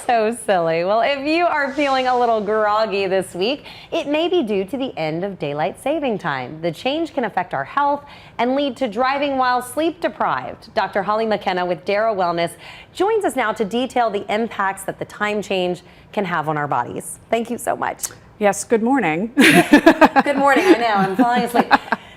So silly. Well, if you are feeling a little groggy this week, it may be due to the end of daylight saving time. The change can affect our health and lead to driving while sleep deprived. Dr. Holly MacKenna with Darrow Wellness joins us now to detail the impacts that the time change can have on our bodies. Thank you so much. Yes, good morning. Good morning, I know, I'm falling asleep.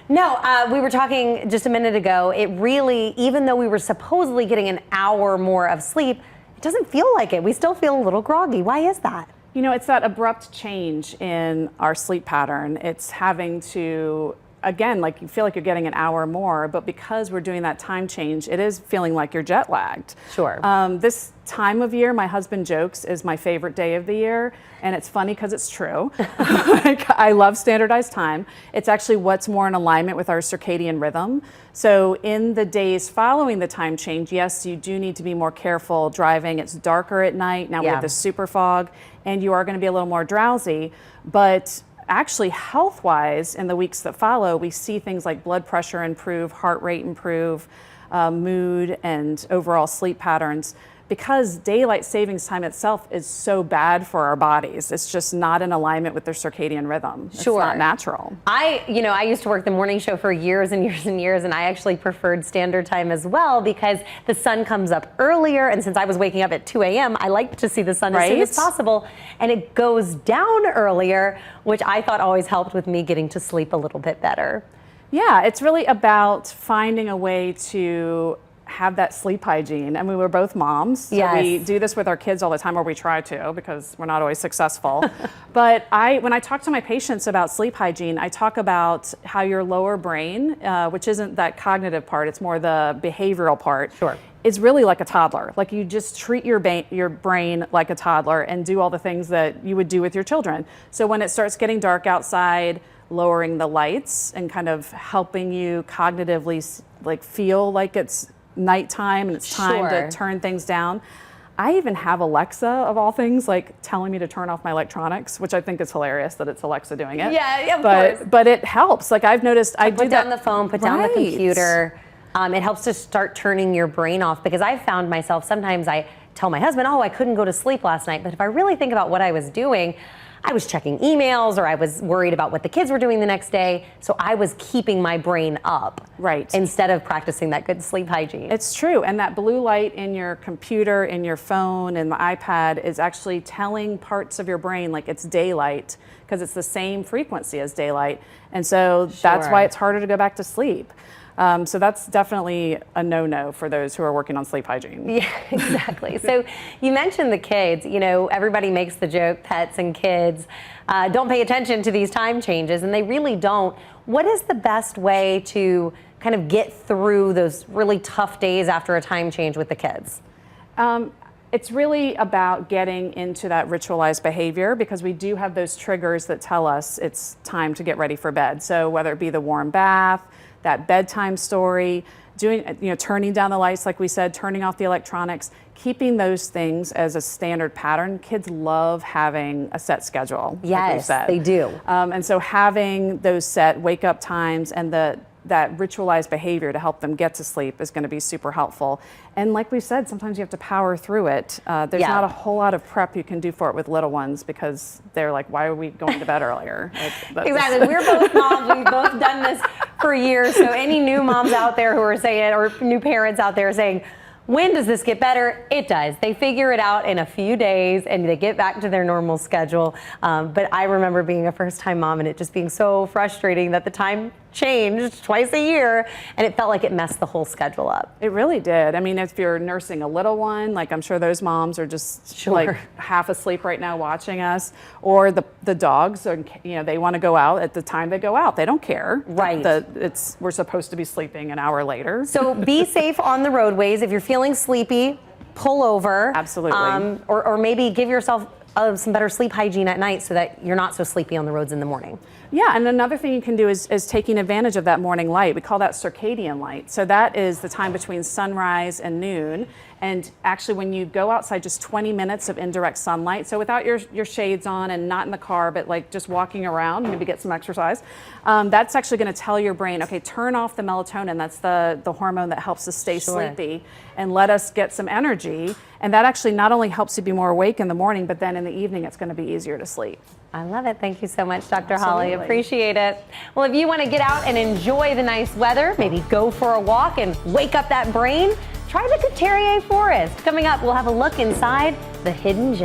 No, we were talking just a minute ago. It really, even though we were supposedly getting an hour more of sleep, it doesn't feel like it. We still feel a little groggy. Why is that? You know, it's that abrupt change in our sleep pattern. It's having to, again, like you feel like you're getting an hour more, but because we're doing that time change, it is feeling like you're jet lagged. Sure. This time of year, my husband jokes, is my favorite day of the year. And it's funny because it's true. I love standardized time. It's actually what's more in alignment with our circadian rhythm. So in the days following the time change, yes, you do need to be more careful driving. It's darker at night. Now we have the super fog, and you are going to be a little more drowsy. But actually, health-wise, in the weeks that follow, we see things like blood pressure improve, heart rate improve, mood, and overall sleep patterns. Because daylight savings time itself is so bad for our bodies. It's just not in alignment with their circadian rhythm. It's not natural. I used to work the morning show for years and years and years, and I actually preferred standard time as well because the sun comes up earlier, and since I was waking up at 2 a.m., I liked to see the sun as soon as possible, and it goes down earlier, which I thought always helped with me getting to sleep a little bit better. Yeah, it's really about finding a way to have that sleep hygiene. I mean, we're both moms, so we do this with our kids all the time, or we try to, because we're not always successful. But when I talk to my patients about sleep hygiene, I talk about how your lower brain, which isn't that cognitive part, it's more the behavioral part, is really like a toddler. Like you just treat your brain like a toddler and do all the things that you would do with your children. So when it starts getting dark outside, lowering the lights and kind of helping you cognitively like feel like it's nighttime and it's time to turn things down. I even have Alexa, of all things, like telling me to turn off my electronics, which I think is hilarious that it's Alexa doing it. Yeah, of course. But it helps. Like I've noticed, I do put down the phone, put down the computer. It helps to start turning your brain off, because I've found myself, sometimes I tell my husband, oh, I couldn't go to sleep last night. But if I really think about what I was doing, I was checking emails, or I was worried about what the kids were doing the next day. So I was keeping my brain up instead of practicing that good sleep hygiene. It's true. And that blue light in your computer, in your phone, and the iPad is actually telling parts of your brain like it's daylight, because it's the same frequency as daylight. And so that's why it's harder to go back to sleep. So that's definitely a no-no for those who are working on sleep hygiene. Yeah, exactly. So you mentioned the kids. You know, everybody makes the joke, pets and kids don't pay attention to these time changes, and they really don't. What is the best way to kind of get through those really tough days after a time change with the kids? It's really about getting into that ritualized behavior, because we do have those triggers that tell us it's time to get ready for bed. So whether it be the warm bath, that bedtime story, turning down the lights, like we said, turning off the electronics, keeping those things as a standard pattern. Kids love having a set schedule. Yes, they do. And so having those set wake up times and that ritualized behavior to help them get to sleep is going to be super helpful. And like we said, sometimes you have to power through it. There's not a whole lot of prep you can do for it with little ones, because they're like, why are we going to bed earlier? Exactly. We're both moms. We've both done this for years. So any new moms out there who are saying, or new parents out there saying, when does this get better? It does. They figure it out in a few days and they get back to their normal schedule. But I remember being a first-time mom and it just being so frustrating that the time changed twice a year, and it felt like it messed the whole schedule up. It really did. I mean, if you're nursing a little one, like I'm sure those moms are just like half asleep right now watching us, or the dogs are, they want to go out at the time they go out. They don't care. Right. We're supposed to be sleeping an hour later. So be safe on the roadways. If you're feeling sleepy, pull over. Absolutely. Or maybe give yourself some better sleep hygiene at night so that you're not so sleepy on the roads in the morning. Yeah, and another thing you can do is taking advantage of that morning light. We call that circadian light. So that is the time between sunrise and noon. And actually, when you go outside, just 20 minutes of indirect sunlight, so without your shades on and not in the car, but like just walking around, maybe get some exercise, that's actually going to tell your brain, okay, turn off the melatonin. That's the hormone that helps us stay sleepy and let us get some energy. And that actually not only helps you be more awake in the morning, but then in the evening, it's going to be easier to sleep. I love it. Thank you so much, Dr. Absolutely. Holly. Appreciate it. Well, if you want to get out and enjoy the nice weather, maybe go for a walk and wake up that brain, try the Terrier Forest. Coming up, we'll have a look inside the hidden gem.